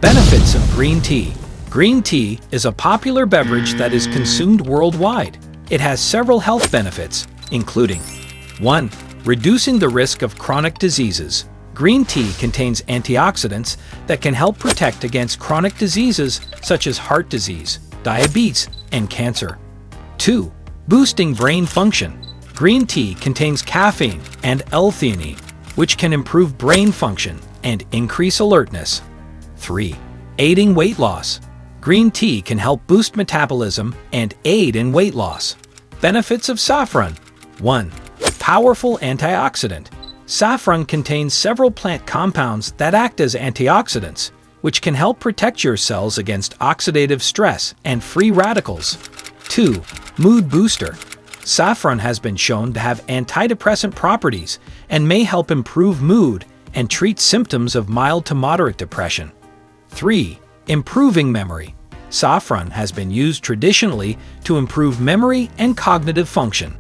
Benefits of green tea. Green tea is a popular beverage that is consumed worldwide. It has several health benefits, including 1. Reducing the risk of chronic diseases. Green tea contains antioxidants that can help protect against chronic diseases such as heart disease, diabetes, and cancer. 2. Boosting brain function. Green tea contains caffeine and L-theanine, which can improve brain function and increase alertness. 3. Aiding weight loss. Green tea can help boost metabolism and aid in weight loss. Benefits of saffron. 1. Powerful antioxidant. Saffron contains several plant compounds that act as antioxidants, which can help protect your cells against oxidative stress and free radicals. 2. Mood booster. Saffron has been shown to have antidepressant properties and may help improve mood and treat symptoms of mild to moderate depression. 3. Improving memory. Saffron has been used traditionally to improve memory and cognitive function.